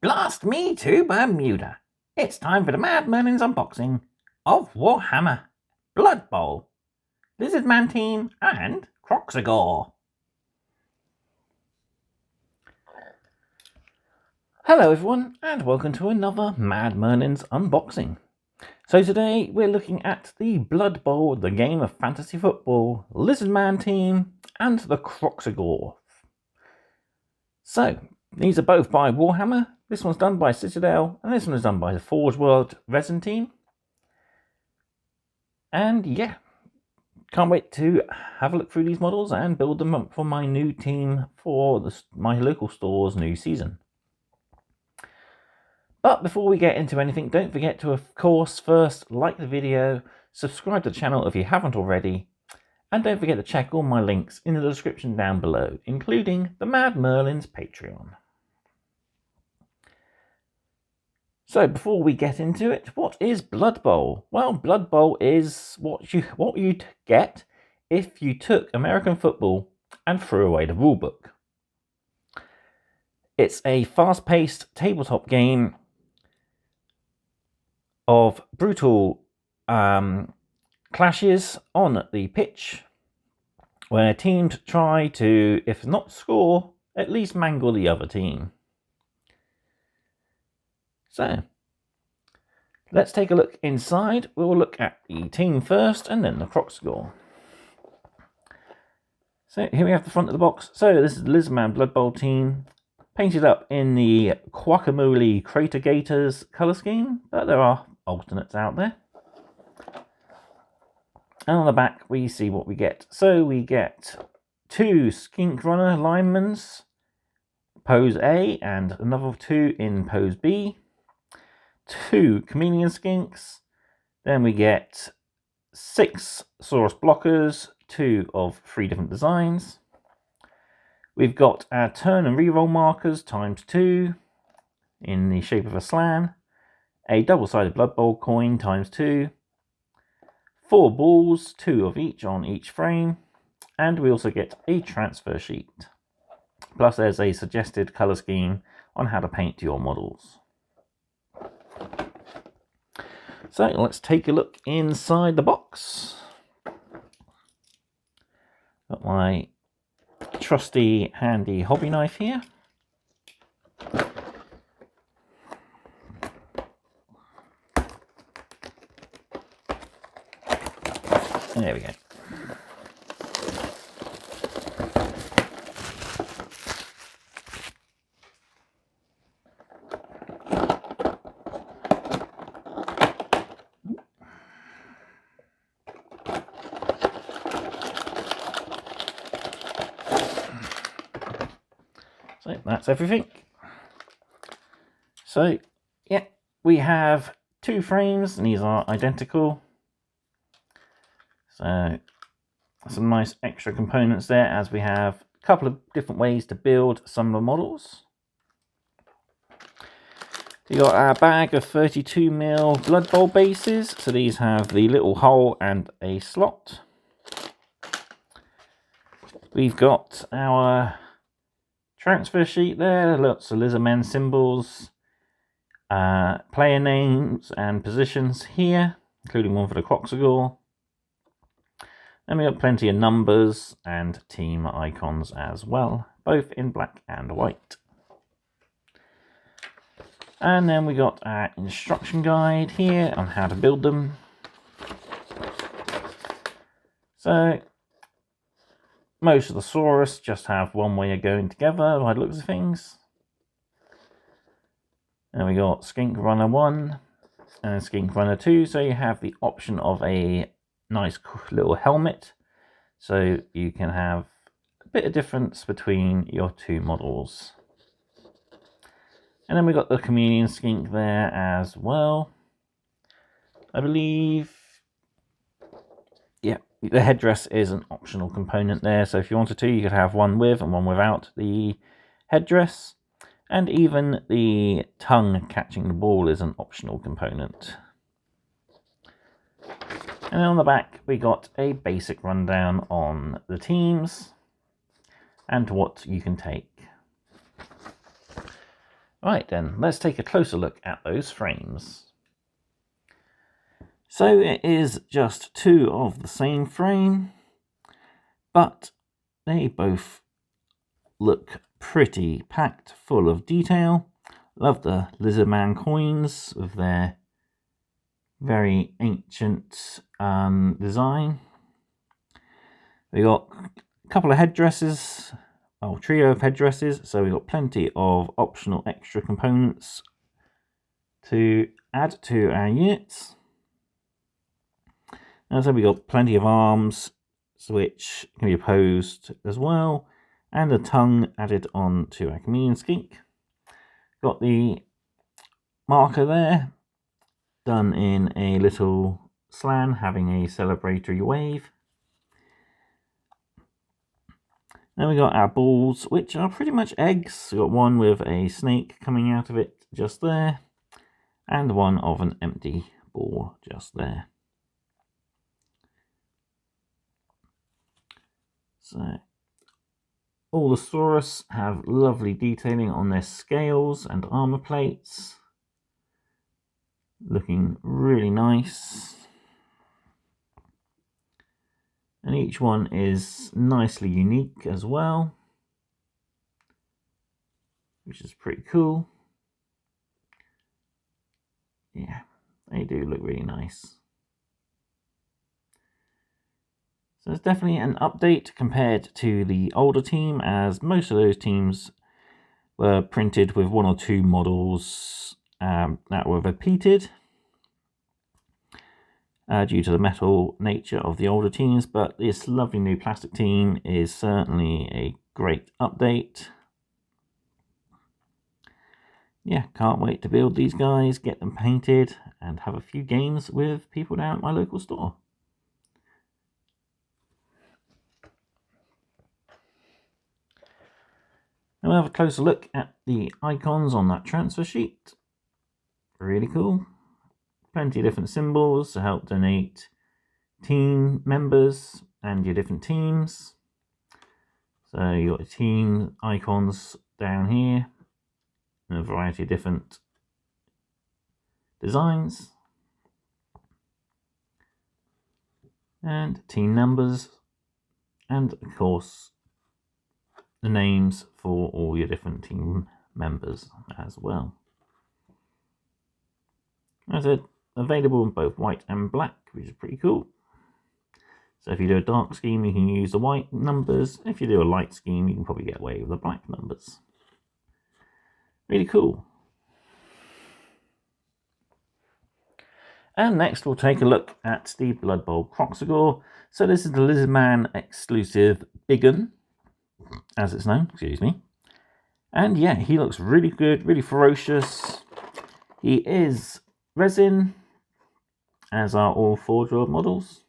Blast me to Bermuda. It's time for the Mad Merlins unboxing of Warhammer, Blood Bowl, Lizardmen team, and Kroxigor. Hello everyone, and welcome to another Mad Merlins unboxing. So today we're looking at the Blood Bowl, the game of fantasy football, Lizardmen team, and the Kroxigor. So, these are both by Warhammer. This one's done by Citadel, and this one is done by the Forge World Resin team. And yeah, can't wait to have a look through these models and build them up for my new team for my local store's new season. But before we get into anything, don't forget to, of course, first like the video, subscribe to the channel if you haven't already, and don't forget to check all my links in the description down below, including the Mad Merlins Patreon. So before we get into it, what is Blood Bowl? Well, Blood Bowl is what you'd get if you took American football and threw away the rulebook. It's a fast-paced tabletop game of brutal clashes on the pitch, where teams try to, if not score, at least mangle the other team. So, let's take a look inside. We'll look at the team first and then the Kroxigor. So, here we have the front of the box. So, this is the Lizardmen Blood Bowl team, painted up in the Guacamole Crater Gators colour scheme, but there are alternates out there. And on the back, we see what we get. So, we get 2 Skink Runner linemans, pose A, and another 2 in pose B. 2 chameleon skinks, then we get 6 Saurus blockers, 2 of 3 different designs. We've got our turn and reroll markers ×2 in the shape of a slan, a double-sided Blood Bowl coin ×2, 4 balls, 2 of each on each frame, and we also get a transfer sheet. Plus there's a suggested colour scheme on how to paint your models. So let's take a look inside the box. Got my trusty handy hobby knife here. There we go. So that's everything. So yeah, we have 2 frames and these are identical. So some nice extra components there, as we have a couple of different ways to build some of the models. We got our bag of 32mm Blood Bowl bases. So these have the little hole and a slot. We've got our transfer sheet there, lots of Lizardmen symbols, player names and positions here, including one for the Kroxigor. Then we got plenty of numbers and team icons as well, both in black and white. And then we got our instruction guide here on how to build them. So most of the Saurus just have one way of going together by the looks of things. And we got Skink Runner 1 and Skink Runner 2, so you have the option of a nice little helmet, so you can have a bit of difference between your 2 models. And then we got the chameleon skink there as well, I believe. Yeah, the headdress is an optional component there, so if you wanted to, you could have one with and one without the headdress, and even the tongue catching the ball is an optional component. And on the back we got a basic rundown on the teams and what you can take. Right then, let's take a closer look at those frames. So it is just two of the same frame, but they both look pretty packed full of detail. Love the Lizardman coins with their very ancient design. We got a couple of headdresses, well, trio of headdresses, so we got plenty of optional extra components to add to our units. And so we got plenty of arms, which can be opposed as well, and a tongue added on to our chameleon skink. Got the marker there, done in a little slan, having a celebratory wave. Then we got our balls, which are pretty much eggs. We got one with a snake coming out of it just there, and one of an empty ball just there. So all the Saurus have lovely detailing on their scales and armor plates. Looking really nice. And each one is nicely unique as well, which is pretty cool. Yeah, they do look really nice. So it's definitely an update compared to the older team, as most of those teams were printed with one or two models that were repeated due to the metal nature of the older teams, but this lovely new plastic team is certainly a great update. Yeah, can't wait to build these guys, get them painted, and have a few games with people down at my local store. And we'll have a closer look at the icons on that transfer sheet. Really cool. Plenty of different symbols to help donate team members and your different teams. So you got your team icons down here and a variety of different designs. And team numbers. And of course, the names for all your different team members as well. As I said, available in both white and black, which is pretty cool. So if you do a dark scheme, you can use the white numbers. If you do a light scheme, you can probably get away with the black numbers. Really cool. And next we'll take a look at the Blood Bowl Kroxigor. So this is the Lizardman exclusive Big 'Un, as it's known, excuse me. And yeah, he looks really good, really ferocious. He is resin, as are all forge-world models.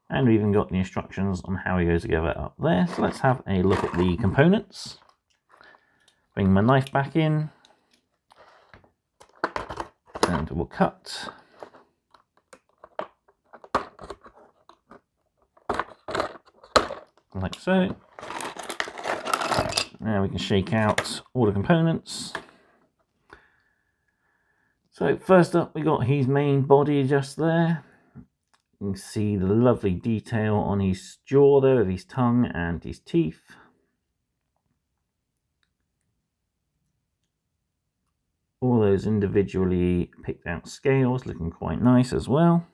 And we've even got the instructions on how he goes together up there. So let's have a look at the components. Bring my knife back in. And we'll cut. Like so. Now we can shake out all the components. So first up, we got his main body just there. You can see the lovely detail on his jaw there with his tongue and his teeth. All those individually picked out scales looking quite nice as well.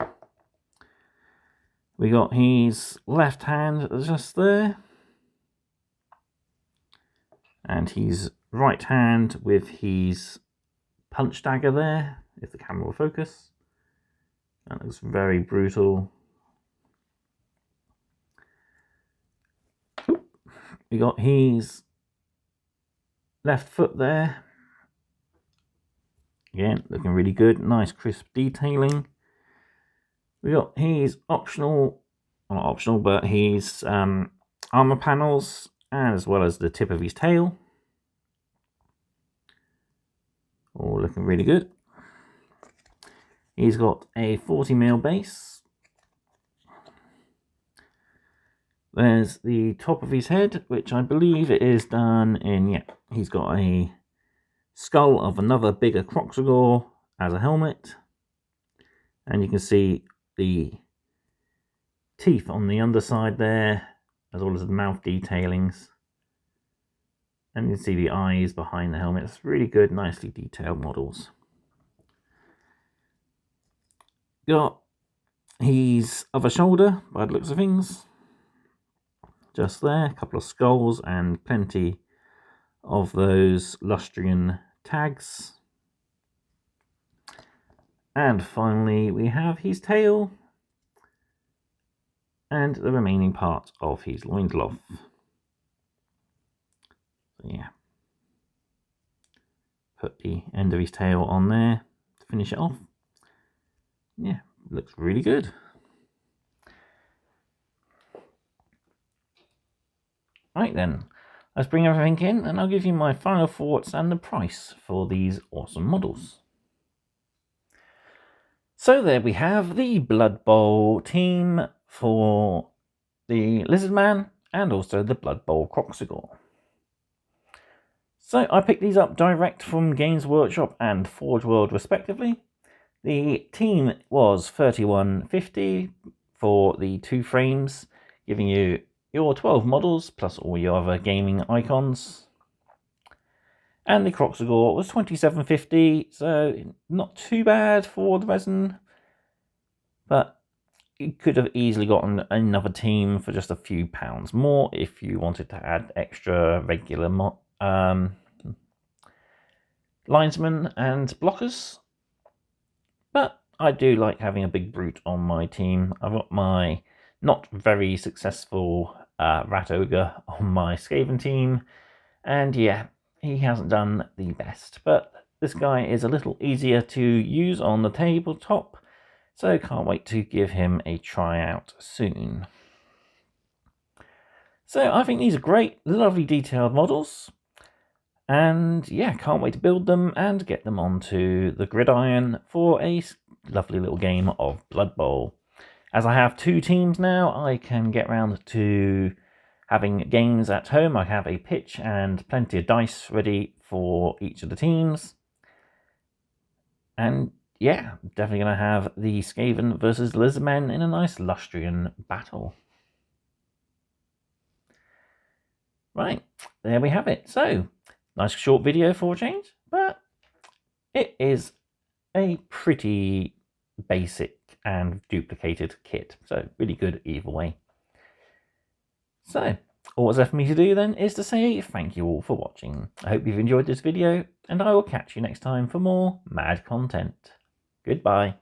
We got his left hand just there. And his right hand with his punch dagger there, if the camera will focus. That looks very brutal. Oop. We got his left foot there. Again, looking really good. Nice crisp detailing. We got his optional, well, not optional, but his armor panels, as well as the tip of his tail. All looking really good. He's got a 40mm base. There's the top of his head, which I believe it is done in, yeah, he's got a skull of another bigger Kroxigor as a helmet. And you can see the teeth on the underside there, as well as the mouth detailings. And you can see the eyes behind the helmet. It's really good, nicely detailed models. Got his other shoulder, by the looks of things. Just there, a couple of skulls and plenty of those Lustrian tags. And finally we have his tail and the remaining part of his loincloth. So yeah, put the end of his tail on there to finish it off. Yeah, looks really good. Right then, let's bring everything in and I'll give you my final thoughts and the price for these awesome models. So there we have the Blood Bowl team for the Lizardman and also the Blood Bowl Kroxigor. So I picked these up direct from Games Workshop and Forge World respectively. The team was $31.50 for the 2 frames, giving you your 12 models plus all your other gaming icons. And the Kroxigor was $27.50, so not too bad for the resin, but you could have easily gotten another team for just a few pounds more if you wanted to add extra regular linesmen and blockers. But I do like having a big brute on my team. I've got my not very successful Rat Ogre on my Skaven team, and yeah, he hasn't done the best, but this guy is a little easier to use on the tabletop, so can't wait to give him a try out soon. So I think these are great, lovely detailed models, and yeah, can't wait to build them and get them onto the gridiron for a lovely little game of Blood Bowl. As I have 2 teams now, I can get round to having games at home. I have a pitch and plenty of dice ready for each of the teams. And yeah, definitely going to have the Skaven versus Lizardmen in a nice Lustrian battle. Right, there we have it. So, nice short video for a change, but it is a pretty basic and duplicated kit. So, really good either way. So, all that's left for me to do then is to say thank you all for watching. I hope you've enjoyed this video, and I will catch you next time for more mad content. Goodbye.